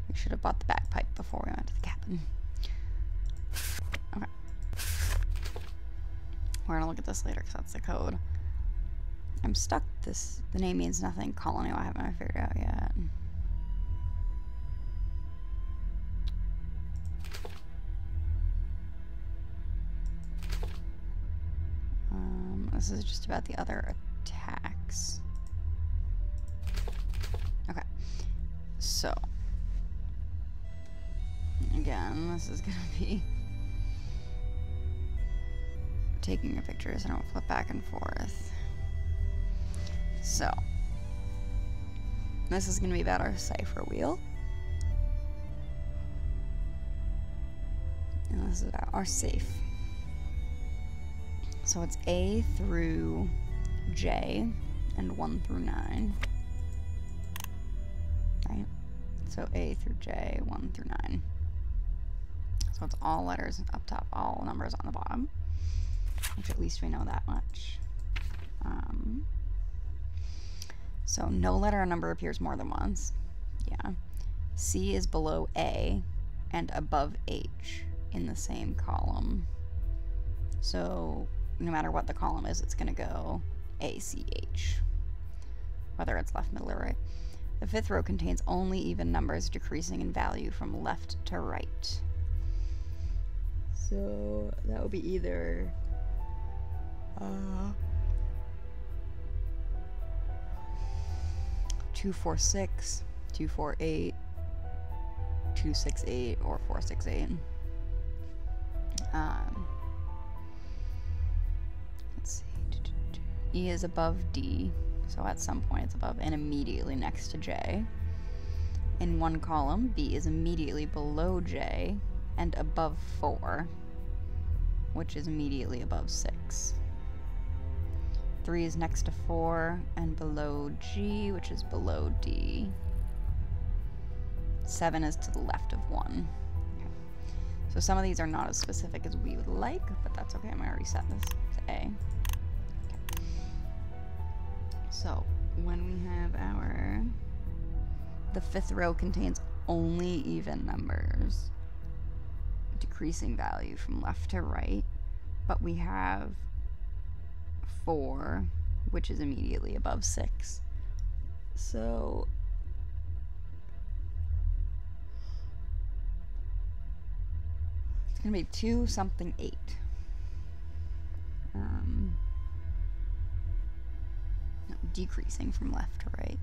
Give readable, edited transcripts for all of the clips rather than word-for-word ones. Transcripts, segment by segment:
We should have bought the bagpipe before we went to the cabin. Okay. We're gonna look at this later because that's the code. I'm stuck. The name means nothing. Colony, I haven't figured out yet. This is just about the other attacks. Okay. So. Again, this is gonna be taking a picture so I don't flip back and forth. So. This is gonna be about our cipher wheel. And this is about our safe. So it's A through J and 1 through 9. Right? So A through J, 1 through 9. So it's all letters up top, all numbers on the bottom. Which at least we know that much. So no letter or number appears more than once. Yeah. C is below A and above H in the same column. So no matter what the column is, it's going to go A, C, H, whether it's left, middle, or right. The fifth row contains only even numbers decreasing in value from left to right. So that would be either 246, 248, 268, or 468. Let's see. E is above D, so at some point it's above and immediately next to J. In one column, B is immediately below J and above 4, which is immediately above 6. 3 is next to 4 and below G, which is below D. 7 is to the left of 1. Okay. So some of these are not as specific as we would like, but that's okay. I'm going to reset this to A. Okay. So when we have our... The fifth row contains only even numbers, decreasing value from left to right, but we have 4, which is immediately above 6. So it's going to be 2 something 8. No, decreasing from left to right.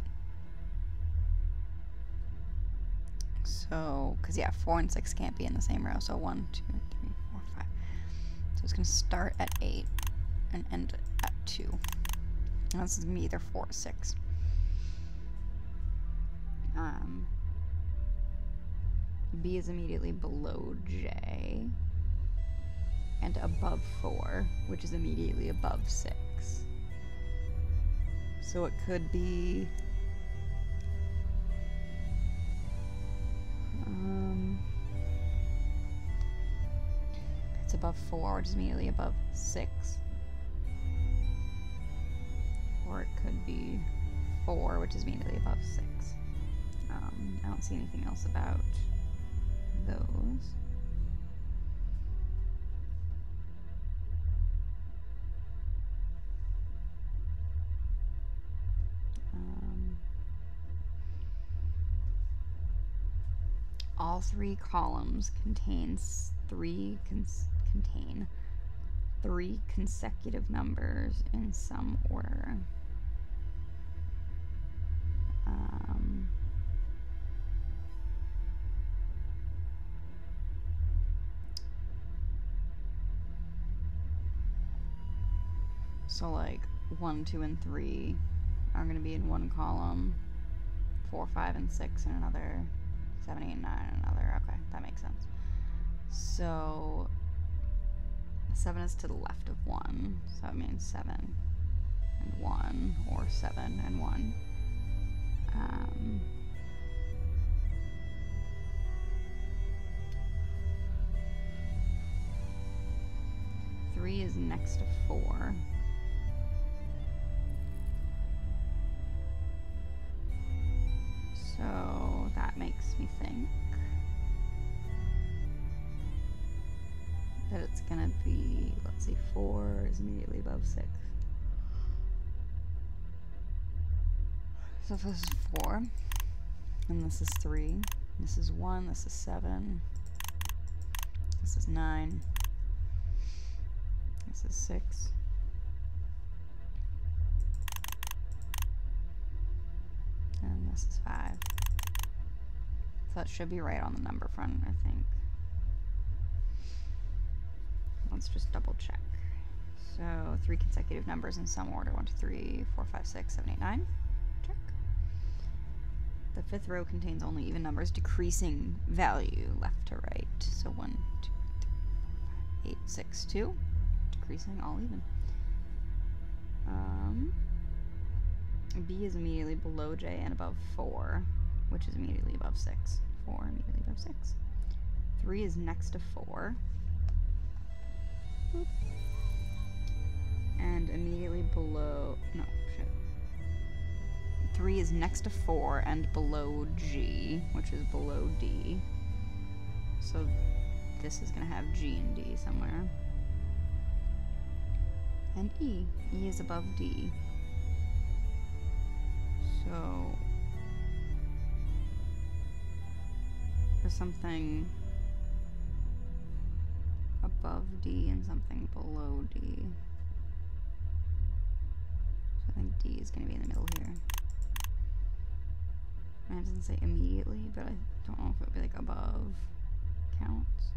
So, because yeah, 4 and 6 can't be in the same row. So 1, 2, 3, 4, 5. So it's going to start at 8 and end at 2. And this is going to be either 4 or 6. B is immediately below J and above 4, which is immediately above 6. So it could be it's above 4, which is immediately above 6. Or it could be 4, which is immediately above 6. I don't see anything else about those. All 3 columns contain 3 consecutive numbers in some order. So like 1, 2, and 3 are going to be in one column, 4, 5, and 6 in another, 7, 8, and 9 in another. Okay, that makes sense. So 7 is to the left of 1, so it means 7 and 1, or 7 and 1. 3 is next to 4. So that makes me think gonna be, let's see, 4 is immediately above 6. So if this is 4, and this is 3, this is 1, this is 7, this is 9, this is 6, and this is 5. So it should be right on the number front, I think. Let's just double check. So 3 consecutive numbers in some order. 1, 2, 3, 4, 5, 6, 7, 8, 9. Check. The 5th row contains only even numbers, decreasing value left to right. So 1, 2, 3, 4, 5, 8, 6, 2. Decreasing, all even. B is immediately below J and above 4, which is immediately above 6. 4 immediately above 6. 3 is next to 4. Boop. And immediately below, no, shit. 3 is next to 4 and below G, which is below D. So this is going to have G and D somewhere. And E. E is above D. So for something above D and something below D. So I think D is going to be in the middle here. And it doesn't say immediately, but I don't know if it would be like above counts.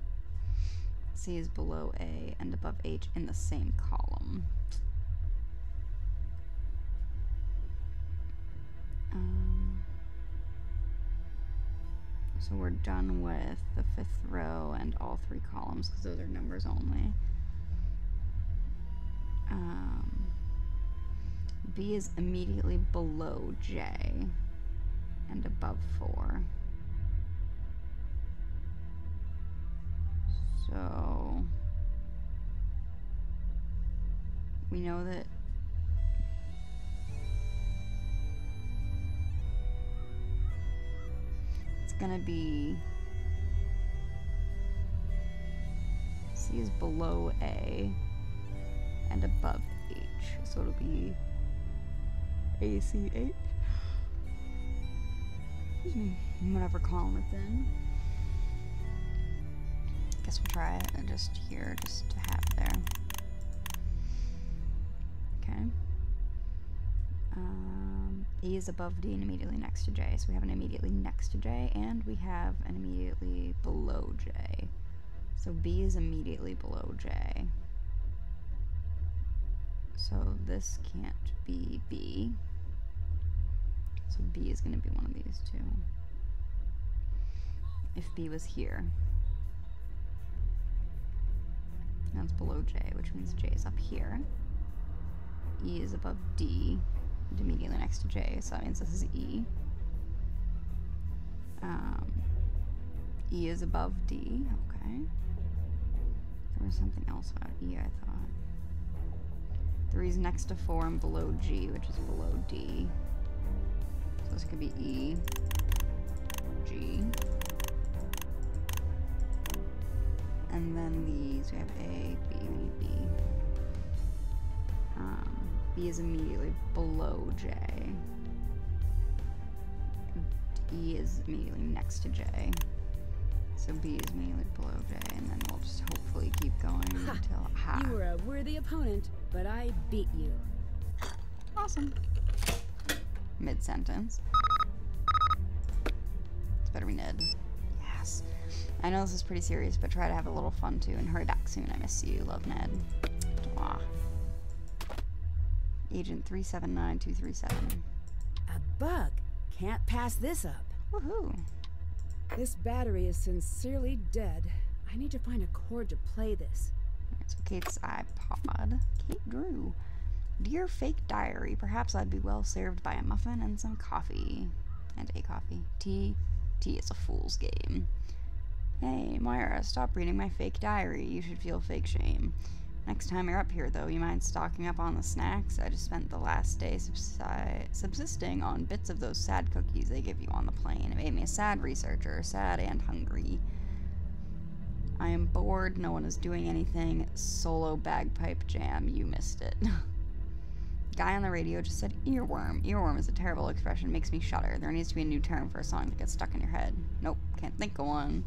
C is below A and above H in the same column. So we're done with the 5th row and all 3 columns because those are numbers only. B is immediately below J and above 4. So we know that it's gonna be C is below A and above H, so it'll be ACH. Whatever column it's in. Guess we'll try it and just here, just to have it there. Okay. E is above D and immediately next to J. So we have an immediately next to J and we have an immediately below J. So B is immediately below J. So this can't be B. So B is going to be one of these two. If B was here. Now it's below J, which means J is up here. E is above D, and immediately next to J, so that means this is E. E is above D, okay. There was something else about E, I thought. 3 is next to 4 and below G, which is below D. So this could be E, G. And then these, we have A, B, B. B is immediately below J. E is immediately next to J. So B is immediately below J, and then we'll just hopefully keep going until You were a worthy opponent, but I beat you. Awesome. Mid-sentence. It's better be Ned. Yes. I know this is pretty serious, but try to have a little fun too, and hurry back soon. I miss you. Love, Ned. Mwah. Agent 379237. A bug. Can't pass this up. Woohoo. This battery is sincerely dead. I need to find a chord to play this. Alright, so Kate's iPod. Kate Drew. Dear fake diary, perhaps I'd be well served by a muffin and some coffee. And a coffee. Tea. Tea is a fool's game. Hey, Moira, stop reading my fake diary. You should feel fake shame. Next time you're up here, though, you mind stocking up on the snacks? I just spent the last day subsisting on bits of those sad cookies they give you on the plane. It made me a sad researcher, sad and hungry. I am bored. No one is doing anything. Solo bagpipe jam. You missed it. Guy on the radio just said earworm. Earworm is a terrible expression. Makes me shudder. There needs to be a new term for a song that gets stuck in your head. Nope. Can't think of one.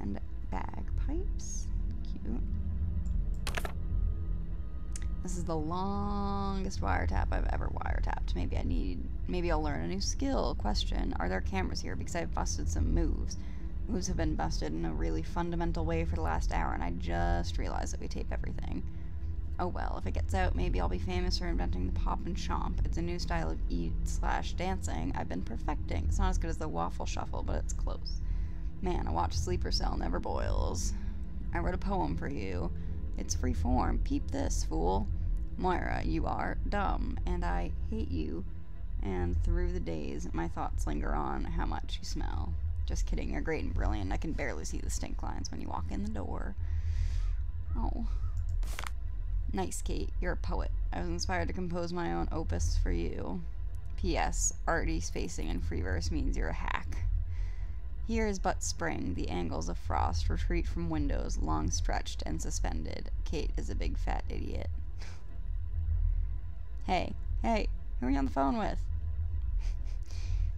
And bagpipes. Cute. This is the longest wiretap I've ever wiretapped. Maybe I'll learn a new skill. Question, are there cameras here? Because I've busted some moves. Moves have been busted in a really fundamental way for the last hour, and I just realized that we tape everything. Oh well, if it gets out, maybe I'll be famous for inventing the pop and chomp. It's a new style of eat/dancing I've been perfecting. It's not as good as the waffle shuffle, but it's close. Man, a watch sleeper cell never boils. I wrote a poem for you. It's free form. Peep this, fool. Moira, you are dumb, and I hate you. And through the days, my thoughts linger on how much you smell. Just kidding, you're great and brilliant. I can barely see the stink lines when you walk in the door. Oh. Nice, Kate. You're a poet. I was inspired to compose my own opus for you. P.S. Arty spacing in free verse means you're a hack. Here is but spring, the angles of frost retreat from windows, long stretched and suspended. Kate is a big fat idiot. Hey, who are you on the phone with?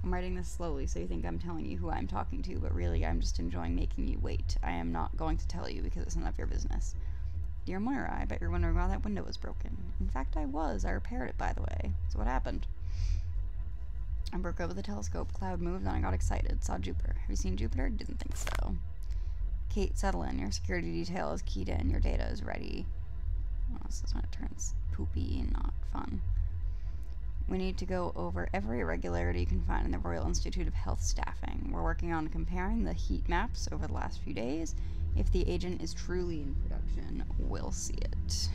I'm writing this slowly so you think I'm telling you who I'm talking to, but really I'm just enjoying making you wait. I am not going to tell you because it's none of your business. Dear Moira, I bet you're wondering why that window was broken. In fact, I was. I repaired it, by the way. So what happened? I broke over the telescope, cloud moved, and I got excited. Saw Jupiter. Have you seen Jupiter? Didn't think so. Kate, settle in. Your security detail is keyed in. Your data is ready. Oh, this is when it turns poopy and not fun. We need to go over every irregularity you can find in the Royal Institute of Health staffing. We're working on comparing the heat maps over the last few days. If the agent is truly in production, we'll see it.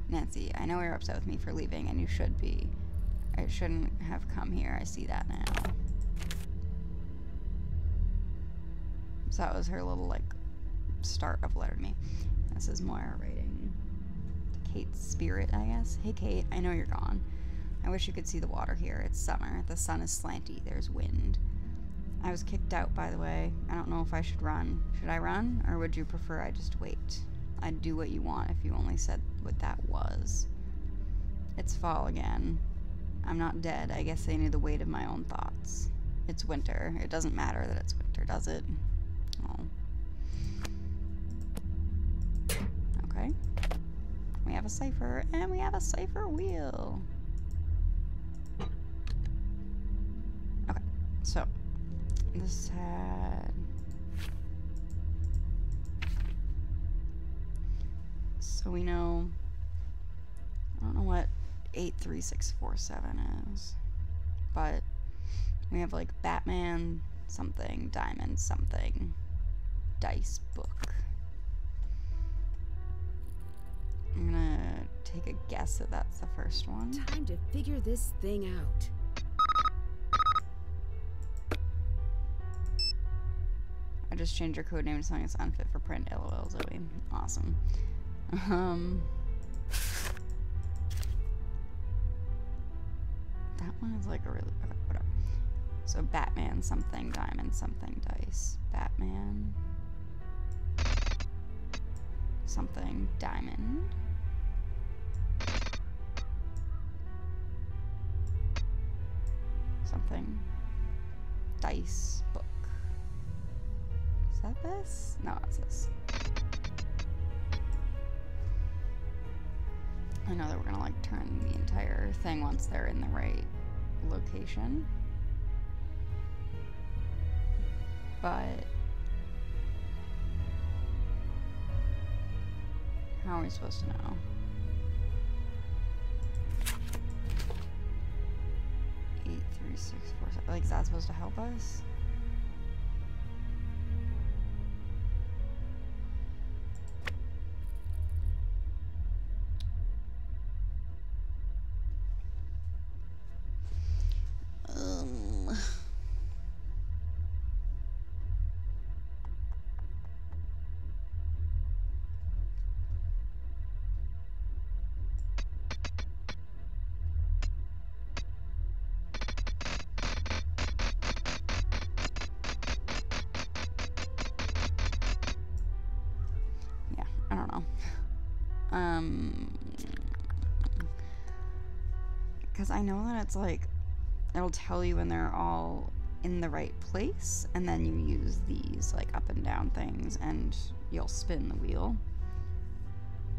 Nancy, I know you're upset with me for leaving, and you should be. I shouldn't have come here. I see that now. So that was her little, like, start of letter to me. This is Moira writing to Kate's spirit, I guess. Hey, Kate, I know you're gone. I wish you could see the water here. It's summer. The sun is slanty. There's wind. I was kicked out, by the way. I don't know if I should run. Should I run, or would you prefer I just wait? I'd do what you want if you only said what that was. It's fall again. I'm not dead. I guess they knew the weight of my own thoughts. It's winter. It doesn't matter that it's winter, does it? Oh. Okay. We have a cipher, and we have a cipher wheel. Okay, so this had... So we know... I don't know what 83647 is, but we have like Batman something, Diamond something, Dice book. I'm gonna take a guess that that's the first one. Time to figure this thing out. I just changed your code name to something that's unfit for print. LOL, Zoe. Awesome. That one is like a really... Okay, whatever. So Batman something, Diamond something, Dice. Batman something, Diamond. Something. Dice book. Is that this? No, it's this. I know that we're gonna like turn the entire thing once they're in the right location. But how are we supposed to know? 83647. Like, is that supposed to help us? Because I know that it's like, it'll tell you when they're all in the right place, and then you use these like up and down things and you'll spin the wheel.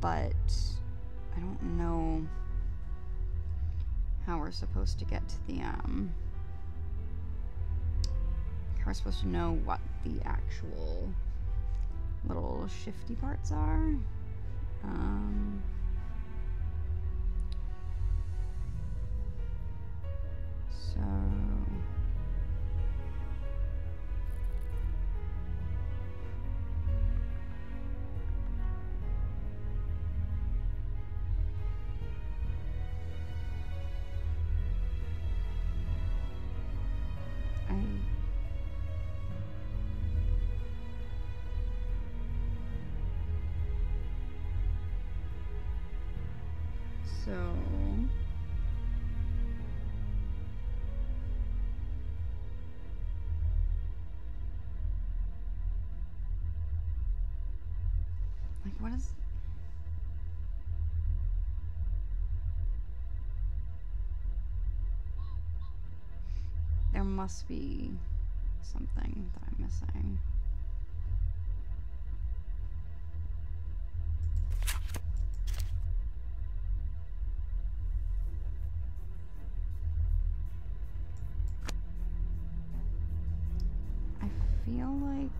But I don't know how we're supposed to get to the how we're supposed to know what the actual little shifty parts are. So like, what is... There must be something that I'm missing. I feel like...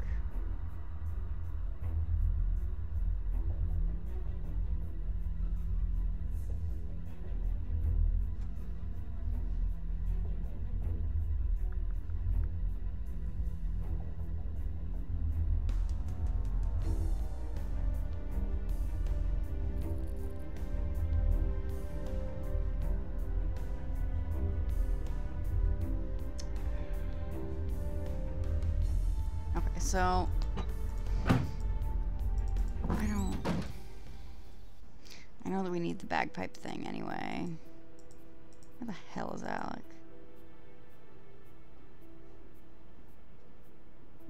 Okay, so I know that we need the bagpipe thing anyway. Where the hell is Alec?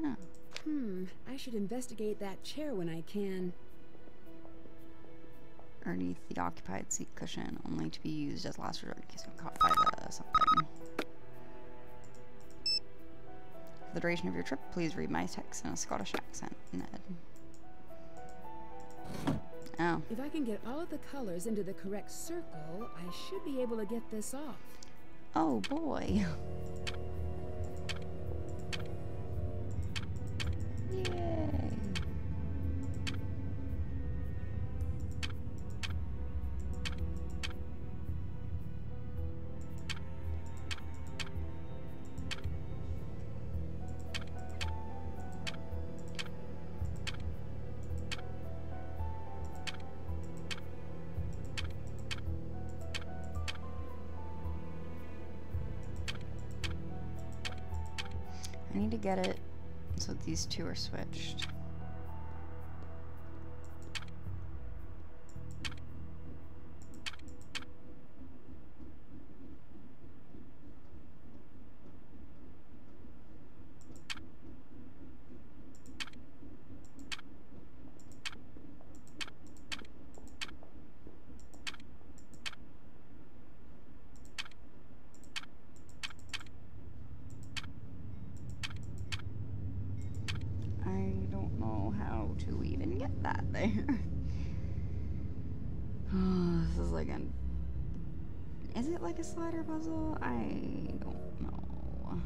Oh. I should investigate that chair when I can. Underneath the occupied seat cushion, only to be used as last resort in case I'm caught by the something. For the duration of your trip, please read my text in a Scottish accent, Ned. Oh. If I can get all of the colors into the correct circle, I should be able to get this off. Oh boy. Yay. I need to get it so that these two are switched. To even get that there. This is like an... Is it like a slider puzzle? I don't know.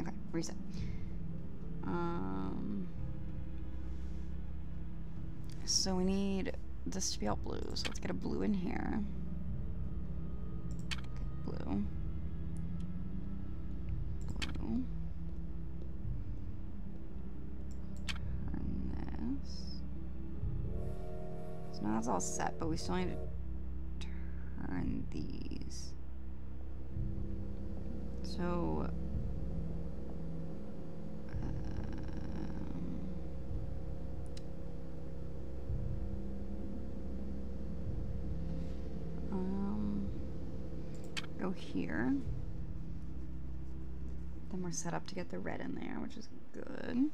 Okay, reset. So we need this to be all blue, so let's get a blue in here. Blue. Blue. Turn this. So now it's all set, but we still need to turn these. So... go here. Then we're set up to get the red in there, which is good.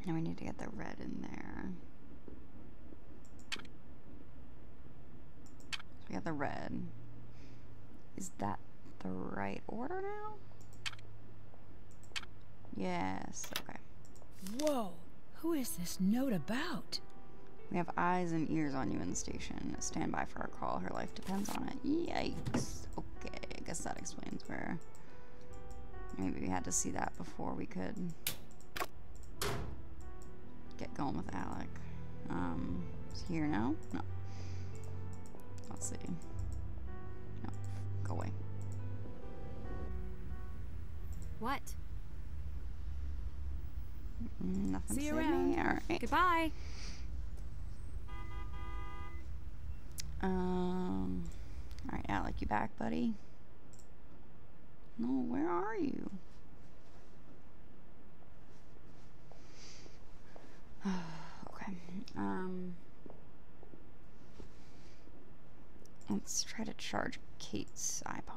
Now we need to get the red in there. So we got the red. Is that the right order now? Yes, okay. Whoa, who is this note about? We have eyes and ears on you in the station. Stand by for our call. Her life depends on it. Yikes. Okay, I guess that explains where. Maybe we had to see that before we could get going with Alec. Is he here now? No. Let's see. No, go away. What? Nothing See to you say to around. me. All right. Goodbye. All right, Alec, you back, buddy? No, where are you? Okay. Let's try to charge Kate's iPod.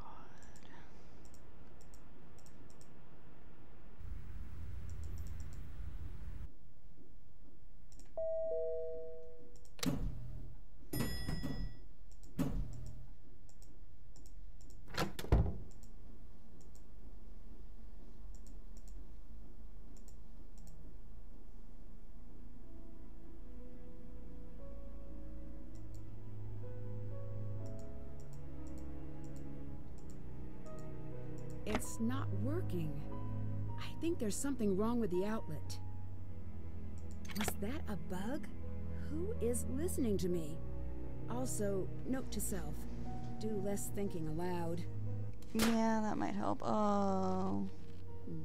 It's not working. I think there's something wrong with the outlet. Was that a bug? Who is listening to me? Also, note to self, do less thinking aloud. Yeah, that might help. Oh.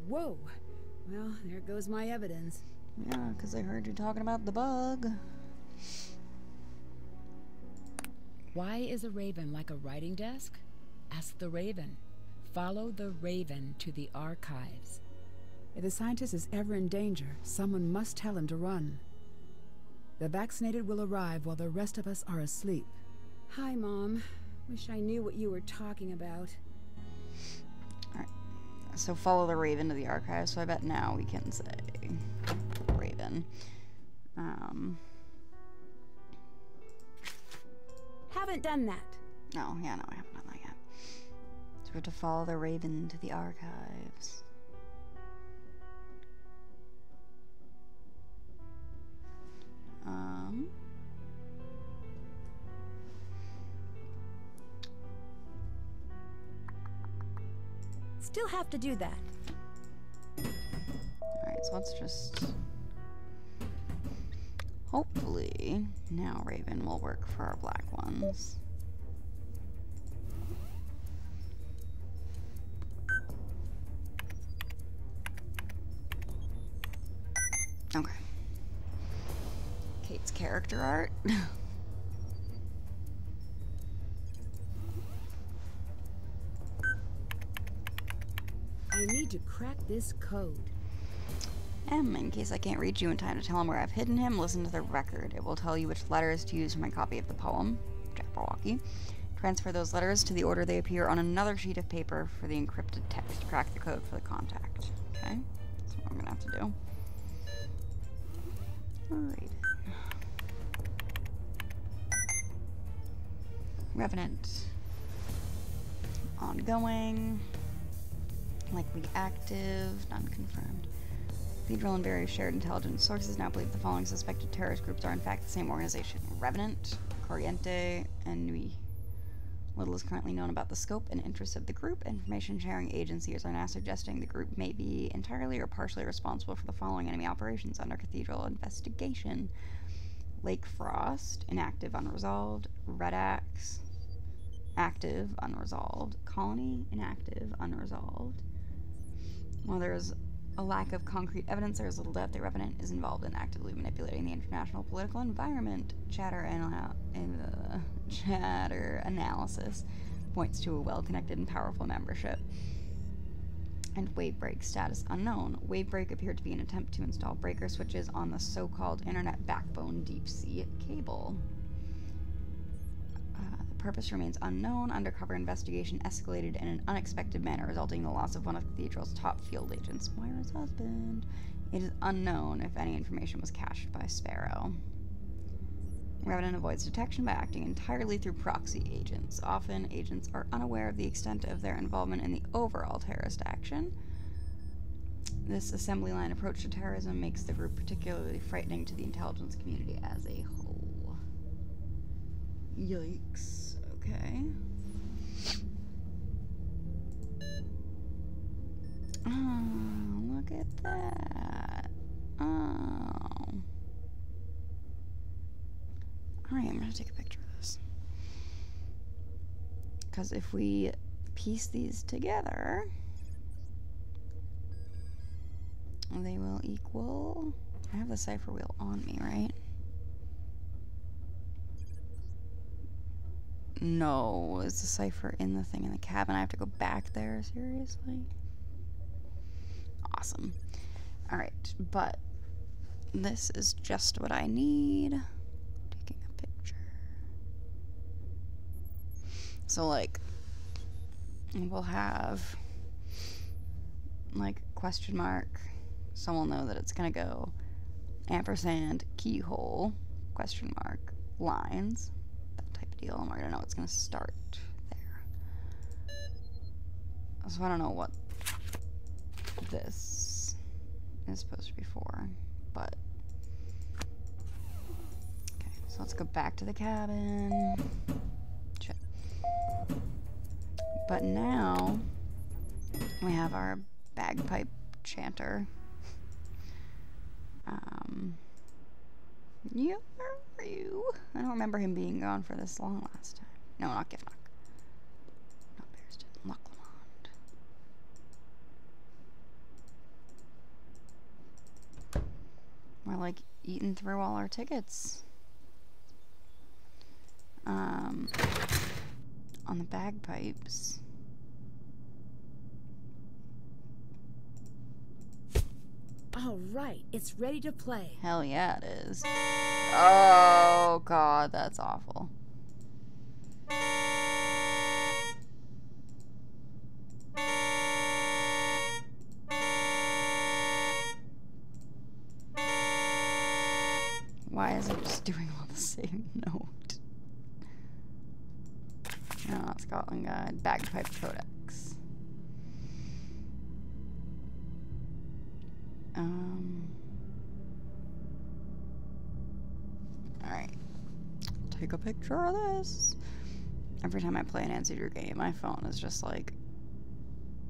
Whoa. Well, there goes my evidence. Yeah, because I heard you talking about the bug. Why is a raven like a writing desk? Ask the raven. Follow the raven to the archives. If the scientist is ever in danger, someone must tell him to run. The vaccinated will arrive while the rest of us are asleep. Hi, Mom. Wish I knew what you were talking about. Alright. So follow the raven to the archive. So I bet now we can say raven. Haven't done that. No, yeah, no, I haven't done that yet. So we have to follow the raven to the archives. Still have to do that. Alright, so let's just... Hopefully, now Raven will work for our black ones. Okay. Kate's character art. I need to crack this code. In case I can't reach you in time to tell him where I've hidden him, listen to the record. It will tell you which letters to use for my copy of the poem, Jabberwocky. Transfer those letters to the order they appear on another sheet of paper for the encrypted text. Crack the code for the contact. Okay? That's what I'm gonna have to do. Alright. Revenant. Ongoing. Likely active. None confirmed. Cathedral and various shared intelligence sources now believe the following suspected terrorist groups are in fact the same organization. Revenant, Corriente, and Nui. Little is currently known about the scope and interests of the group. Information sharing agencies are now suggesting the group may be entirely or partially responsible for the following enemy operations under Cathedral investigation. Lake Frost, inactive, unresolved. Red Axe, active, unresolved. Colony, inactive, unresolved. While there is a lack of concrete evidence, there is little doubt the Revenant is involved in actively manipulating the international political environment. Chatter analysis points to a well-connected and powerful membership. And Wavebreak status unknown. Wavebreak appeared to be an attempt to install breaker switches on the so-called internet backbone deep sea cable. The purpose remains unknown. Undercover investigation escalated in an unexpected manner, resulting in the loss of one of the Cathedral's top field agents, Moira's husband. It is unknown if any information was cached by Sparrow. Revenant avoids detection by acting entirely through proxy agents. Often, agents are unaware of the extent of their involvement in the overall terrorist action. This assembly line approach to terrorism makes the group particularly frightening to the intelligence community as a whole. Yikes. Okay. Oh, look at that. Oh. Alright, I'm gonna take a picture of this. Because if we piece these together, they will equal... I have the cipher wheel on me, right? No, is the cipher in the thing in the cabin? I have to go back there? Seriously? Awesome. Alright, but this is just what I need. Taking a picture. So, like, we'll have, like, question mark. So we'll know that it's gonna go ampersand, keyhole, question mark, lines, that type of deal, and we're gonna know it's gonna start there. So I don't know what this is supposed to be for, but okay, so let's go back to the cabin. Shit. But now we have our bagpipe chanter. Yeah, where were you? I don't remember him being gone for this long last time. No, not Giftnock. Not Bearston. Loch Lomond. We're like eating through all our tickets. On the bagpipes. All right, it's ready to play. Hell yeah, it is. Oh god, that's awful. Why is it just doing all the same note? No, not Scotland Guide. Bagpipe Codex. Alright. Take a picture of this. Every time I play an Nancy Drew game, my phone is just like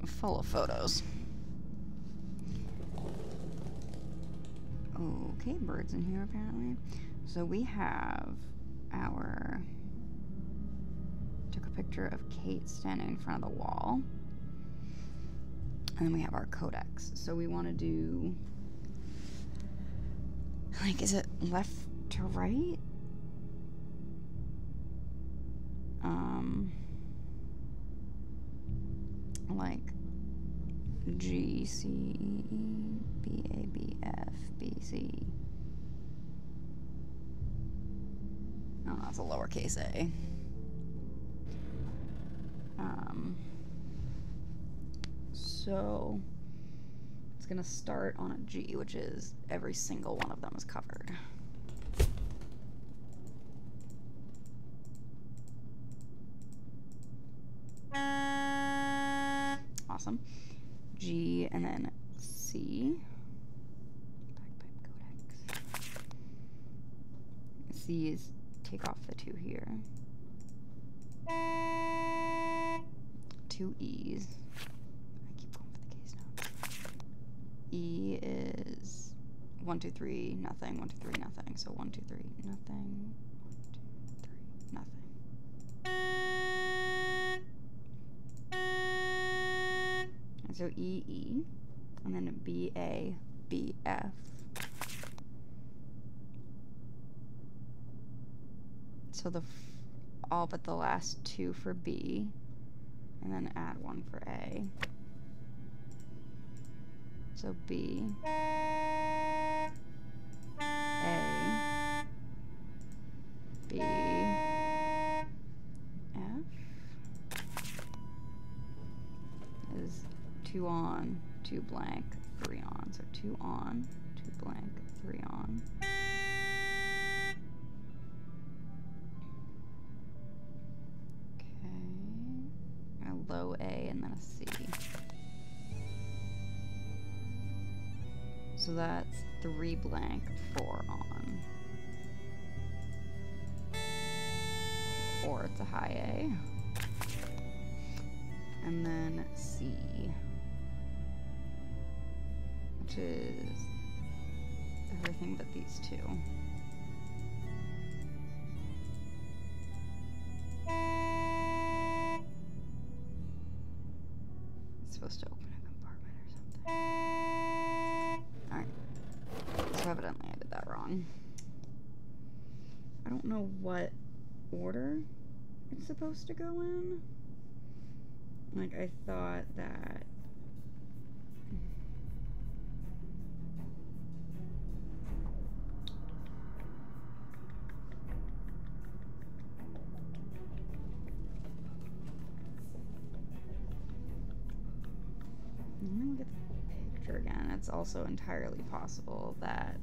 full of photos. Okay, birds in here apparently. So we have our... Took a picture of Kate standing in front of the wall. And then we have our codex. So we want to do... Like, is it left to right? Like G, C, E, B, A, B, F, B, C. Oh, that's a lowercase a. So it's gonna start on a G, which is every single one of them is covered. Awesome. G and then C. Bagpipe Codex. C is take off the 2 here. 2 E's. I keep going for the case now. E is 1, 2, 3, nothing. 1, 2, 3, nothing. So 1, 2, 3, nothing. 1, 2, 3, nothing. And so E, E, and then B, A, B, F. So the all but the last 2 for B, and then add 1 for A. So B, A, B, 2 on, 2 blank, 3 on. So 2 on, 2 blank, 3 on. Okay. A low A and then a C. So that's 3 blank, 4 on. Or it's a high A. And then C, which is everything but these two. It's supposed to open a compartment or something. Alright. So evidently I did that wrong. I don't know what order it's supposed to go in. Like, I thought that... Let me look at the picture again. It's also entirely possible that...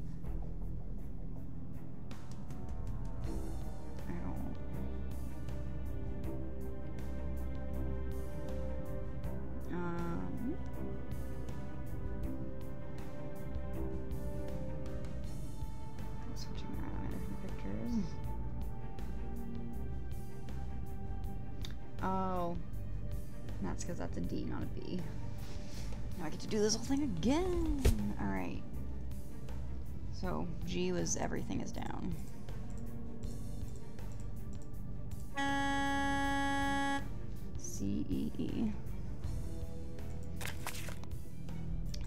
switching around my different pictures. Oh, that's because that's a D, not a B. Now I get to do this whole thing again. All right. So G was everything is down. C, E, E.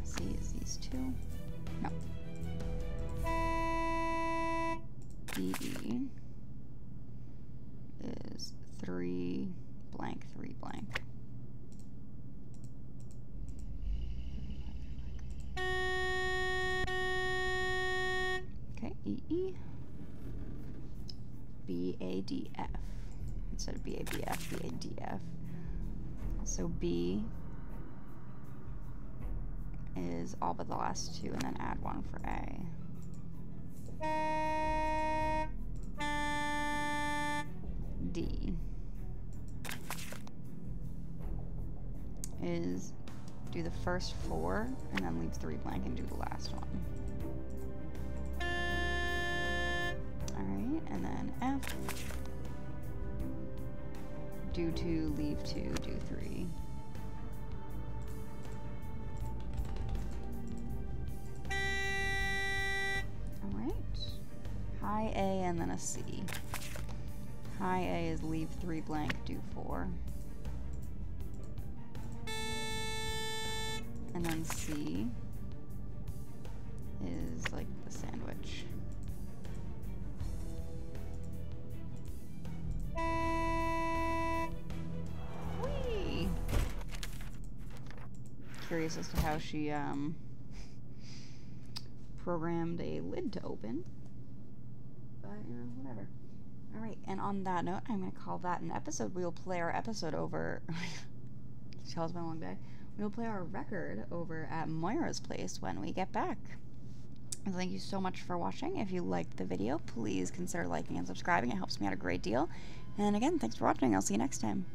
C is these two. No. D, E is 3 blank, 3 blank. Okay, E, E. B, A, D, F. Instead of B, A, B, F, B, A, D, F. So B is all but the last two, and then add 1 for A. D is do the first 4 and then leave 3 blank and do the last one. Alright, and then F, do 2, leave 2, do 3. Alright, high A and then a C. High A is leave 3 blank, do 4. And then C is like the sandwich. Whee! Curious as to how she programmed a lid to open. But, you know, whatever. Alright, and on that note, I'm going to call that an episode. We will play our episode over... Tell us my long day. We will play our record over at Moira's place when we get back. And thank you so much for watching. If you liked the video, please consider liking and subscribing. It helps me out a great deal. And again, thanks for watching. I'll see you next time.